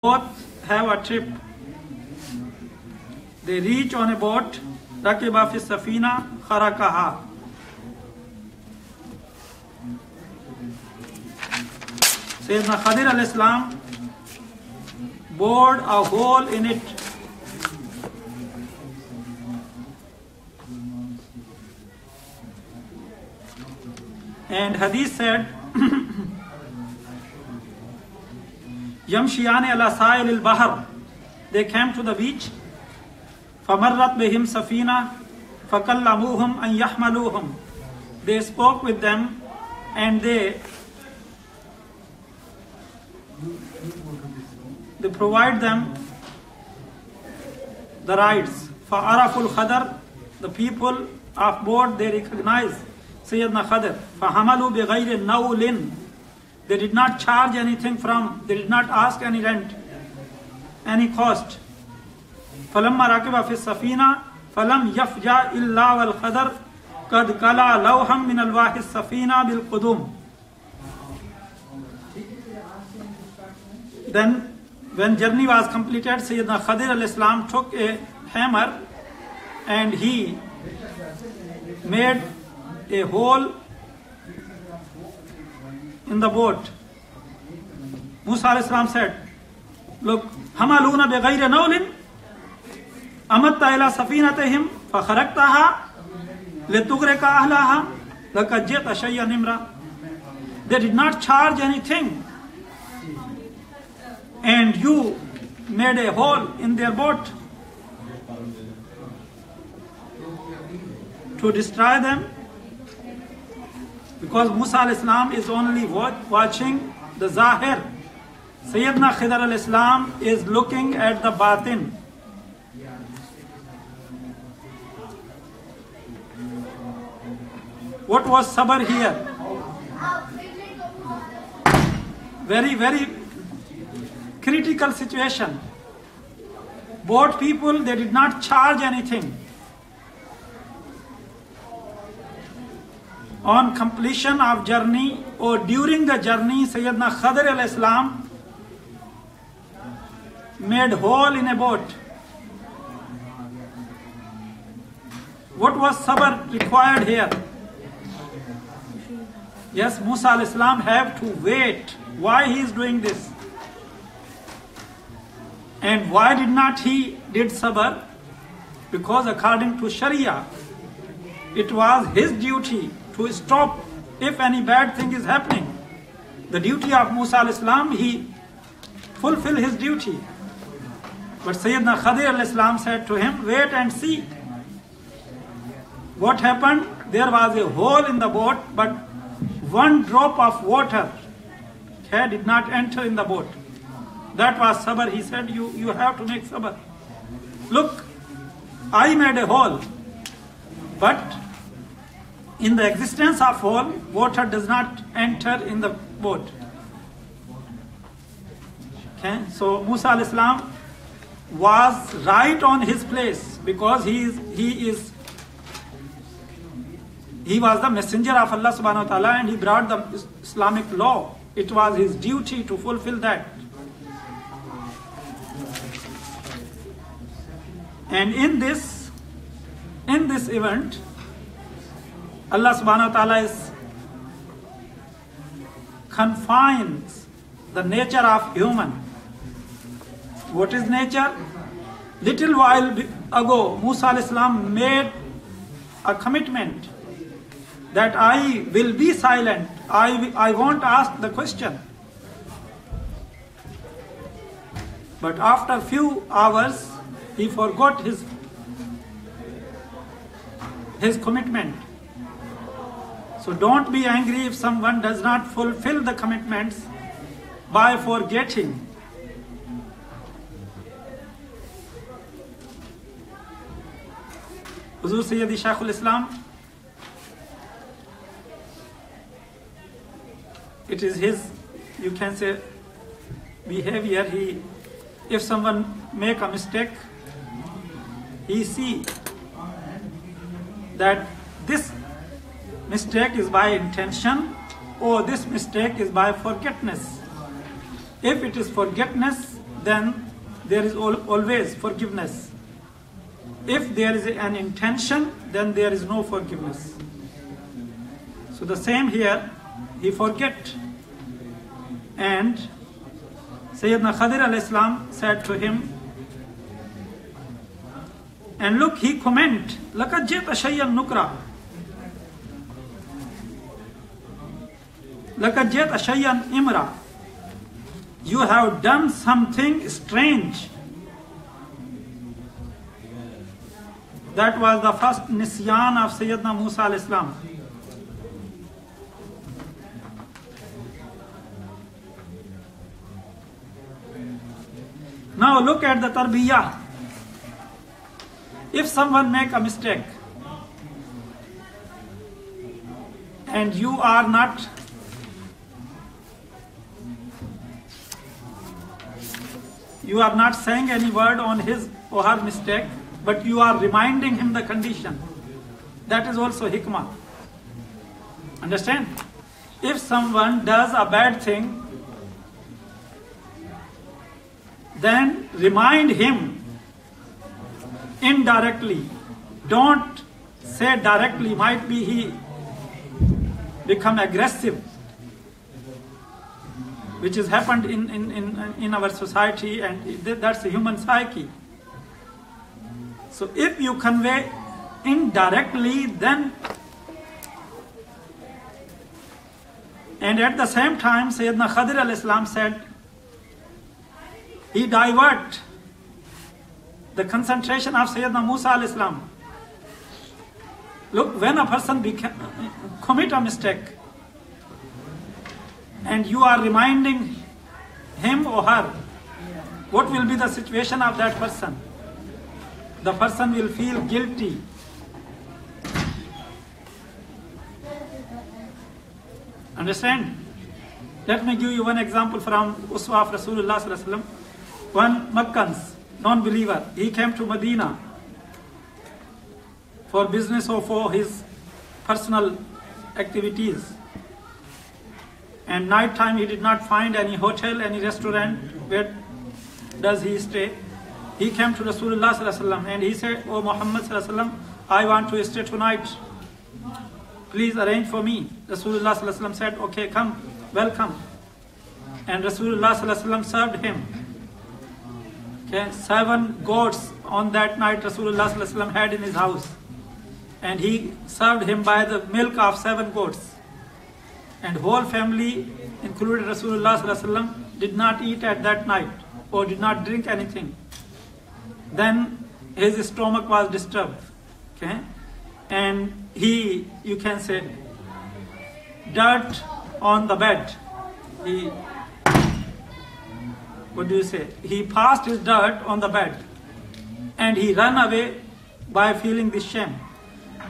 both have a trip. They reach on a boat. Rakiba fi safina kharakaha. Sayyidina Khadir al-Islam bored a hole in it. And Hadith said, Yamshiyane ala sa'il al-bahr. They came to the beach. فَمَرَّتْ بِهِمْ سَفِينَةٌ فَكَلَّمُوهُمْ أَنْ يَحْمَلُوهُمْ. They spoke with them and they provide them the rides. فَعَرَفُوا الْخَدَرِ. The people of board, they recognize Sayyidina Khadir. فَحَمَلُوا بِغَيْرِ نَوْلٍ. They did not charge anything they did not ask any rent, any cost. فَلَمَّا رَكِبَ فِي السَّفِينَةِ فَلَمْ يَفْجَأْ إِلَّا وَالْخَدَرْ قَدْ كَلَى لَوْحًا مِنَ الْوَاحِ السَّفِينَةِ بِالْقُدُومِ. Then, when journey was completed, Sayyidina Khadir al-Islam took a hammer and he made a hole in the boat. Musa al-Islam said, look, hamaluna bighayri nawlin amatta ila safinatihim fakharaktaha litugrika ahlaha laqad jita shay'an imra. They did not charge anything and you made a hole in their boat to destroy them. Because Musa al-Islam is only watching the Zahir. Sayyidina Khadir al-Islam is looking at the Batin. What was sabr here? Very, very critical situation. Boat people, they did not charge anything. On completion of journey or during the journey, Sayyidina Khadir al-Islam made hole in a boat. What was sabr required here? Yes, Musa al-Islam have to wait. Why he is doing this? And why did not he did sabr? Because according to Sharia, it was his duty to stop if any bad thing is happening. The duty of Musa al-Islam, he fulfilled his duty. But Sayyidina Khadir al-Islam said to him, wait and see. What happened? There was a hole in the boat, but one drop of water did not enter in the boat. That was sabr. He said, you have to make sabr. Look, I made a hole, but in the existence of hole, water does not enter in the boat. Okay, so Musa al-Islam was right on his place because he was the messenger of Allah subhanahu wa ta'ala and he brought the Islamic law. It was his duty to fulfill that. And in this event, Allah subhanahu wa ta'ala confines the nature of human. What is nature? Little while ago, Musa al-Islam made a commitment that I will be silent. I won't ask the question. But after few hours, he forgot his commitment. So don't be angry if someone does not fulfill the commitments by forgetting. Huzur Sayyidi Shaykhul Islam, it is his, you can say, behavior. If someone make a mistake, he see that this mistake is by intention or this mistake is by forgetfulness. If it is forgetfulness, then there is always forgiveness. If there is an intention, then there is no forgiveness. So the same here, he forget. And Sayyidina Khadir alayhi salam said to him, and look, he comment, لَقَدْ جِئْتَ شَيْئًا نُكْرًا لَقَدْ جِئْتَ شَيْئًا إِمْرًا. You have done something strange. That was the first nisyan of Sayyidina Musa alayhi salam. Now look at the tarbiyah. If someone make a mistake and you are not saying any word on his or her mistake, but you are reminding him the condition, that is also hikmah. Understand? If someone does a bad thing, then remind him indirectly. Don't say directly, might be he become aggressive, which has happened in our society, and that's the human psyche. So if you convey indirectly, then, and at the same time Sayyidina Khadir alayhi salam said, he divert the concentration of Sayyidina Musa alayhi salam. Look, when a person commit a mistake and you are reminding him or her, what will be the situation of that person? The person will feel guilty. Understand? Let me give you one example from Uswa of Rasulullah sallallahu alaihi wasallam. One Makkans, non-believer, he came to Medina for business or for his personal activities. And night time he did not find any hotel, any restaurant. Where does he stay? He came to Rasulullah sallallahu alaihi wasallam and he said, "Oh Muhammad sallallahu alaihi wasallam, I want to stay tonight. Please arrange for me." Rasulullah sallallahu alaihi wasallam said, "Okay, come, welcome." And Rasulullah sallallahu alaihi wasallam served him. Okay, 7 goats on that night Rasulullah sallallahu alaihi wasallam had in his house, and he served him by the milk of 7 goats. And whole family, included Rasulullah sallallahu alaihi wasallam, did not eat at that night or did not drink anything. Then his stomach was disturbed. Okay, and he, you can say, dirt on the bed. What do you say? He passed his dirt on the bed and he ran away by feeling this shame.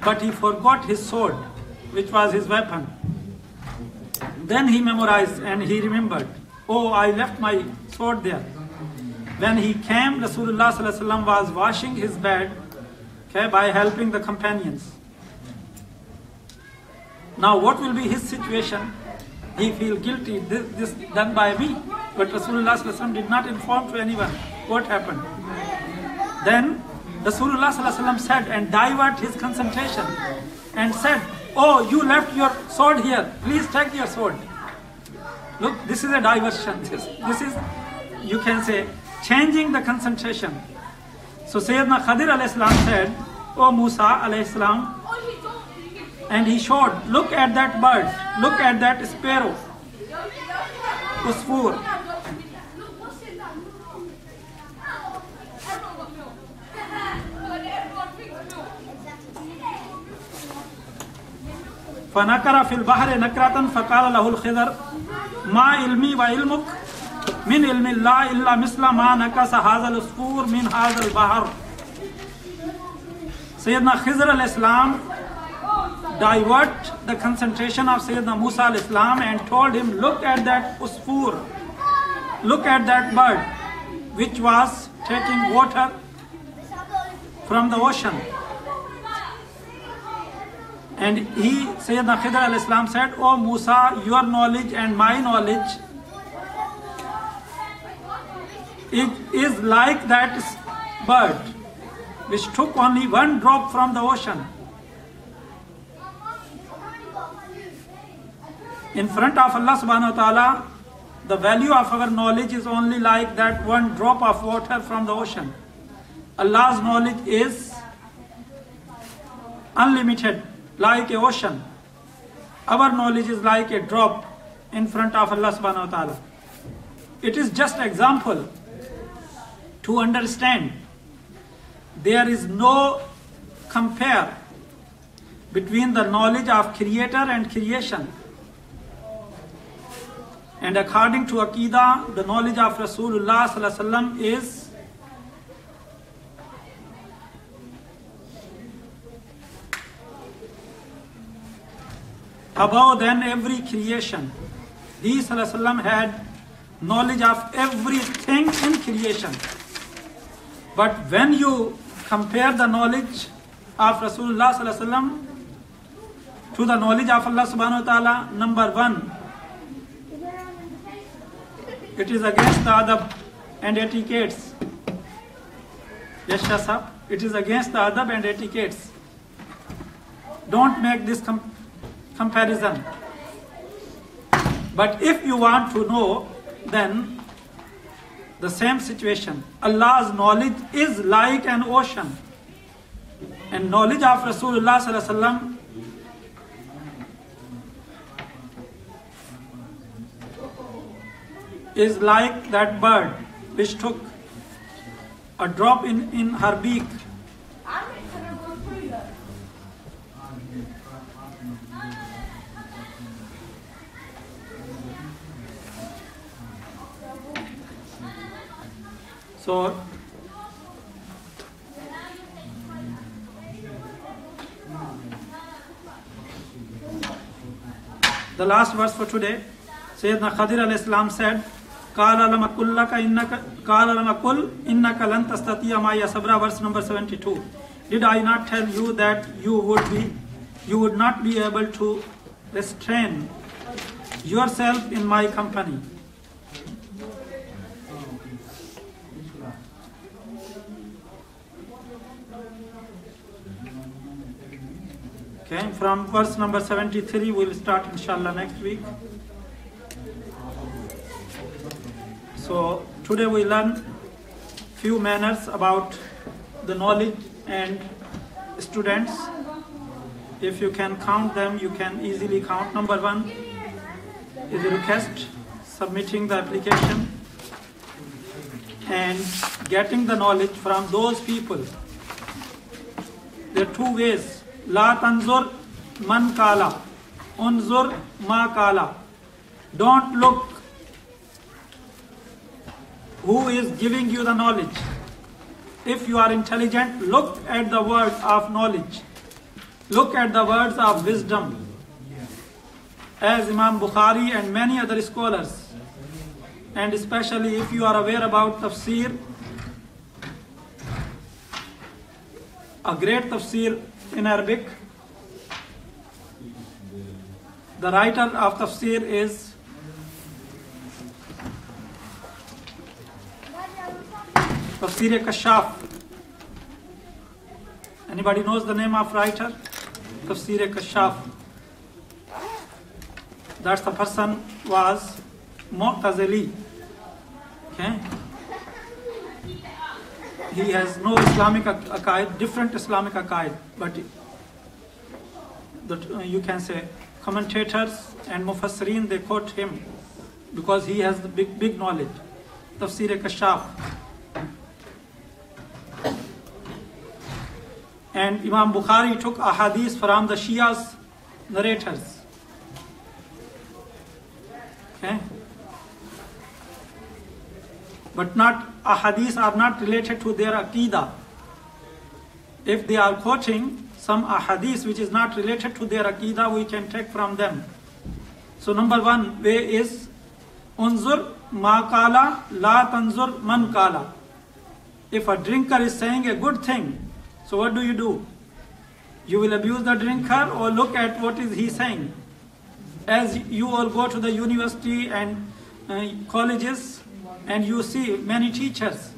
But he forgot his sword, which was his weapon. Then he memorized and he remembered, "Oh, I left my sword there." When he came, Rasulullah sallallahu alaihi wasallam was washing his bed, okay, by helping the companions. Now what will be his situation? He feel guilty, this done by me. But Rasulullah sallallahu alaihi wasallam did not inform to anyone what happened. Then Rasulullah sallallahu alaihi wasallam said, and divert his concentration, and said, "Oh, you left your sword here. Please take your sword." Look, this is a diversion. This is, you can say, changing the concentration. So Sayyidina Khadir alayhi salam said, "Oh Musa alayhi salam," and he showed, "Look at that bird. Look at that sparrow. Usfur." فنكر في البحر نكرة فقال له الخضر ما علمي وعلمك من علم الله إلا مثل ما نكس هذا العصفور من هذا البحر. Sayyidina Khidr alayhi salam divert the concentration of Sayyidina Musa alayhi salam and told him, "Look at that usfur, look at that bird which was taking water from the ocean." And he, Sayyidina Khidr alayhi salam, said, "Oh Musa, your knowledge and my knowledge It is like that bird which took only one drop from the ocean. In front of Allah subhanahu wa ta'ala, the value of our knowledge is only like that one drop of water from the ocean. Allah's knowledge is unlimited, like a ocean. Our knowledge is like a drop in front of Allah subhanahu wa ta'ala. It is just example to understand. There is no compare between the knowledge of Creator and creation. And according to Aqidah, the knowledge of Rasulullah sallallahu alaihi wasallam is above than every creation. He sallallahu alaihi wasallam had knowledge of everything in creation. But when you compare the knowledge of Rasulullah sallallahu alaihi wasallam to the knowledge of Allah subhanahu wa ta'ala, number one, it is against the adab and etiquettes. Yes, Shah, it is against the adab and etiquettes. Don't make this comparison. But if you want to know, then the same situation. Allah's knowledge is like an ocean. And knowledge of Rasulullah sallallahu alaihi wasallam is like that bird which took a drop in her beak. So the last verse for today, Sayyidina Khadir alayhi salam said, Qala lama qul innaka lan tastati'a ma'iya sabra, verse number 72. Did I not tell you that you would not be able to restrain yourself in my company? Okay, from verse number 73 we'll start inshallah next week. So today we learn few manners about the knowledge and students. If you can count them, you can easily count. Number one is a request, submitting the application and getting the knowledge from those people. There are two ways. La tanzur man kala, unzur ma kala. Don't look who is giving you the knowledge. If you are intelligent, look at the words of knowledge. Look at the words of wisdom. As Imam Bukhari and many other scholars, and especially if you are aware about tafsir, a great tafsir in Arabic, the writer of tafsir is Tafsir Kashaf. Anybody knows the name of writer? Tafsir Kashaf. That's the person was Mu'tazili. Okay? He has no Islamic aqaid, different Islamic aqaid, but you can say commentators and mufassirin, they quote him because he has the big knowledge. Tafsir Kashaf. And Imam Bukhari took a hadith from the Shia's narrators. Okay? But not a hadith are not related to their aqidah. If they are quoting some ahadith which is not related to their aqidah, we can take from them. So number one way is unzur ma kala la tanzur man kala. If a drinker is saying a good thing, so what do? You will abuse the drinker or look at what is he saying. As you all go to the university and colleges, And you see many teachers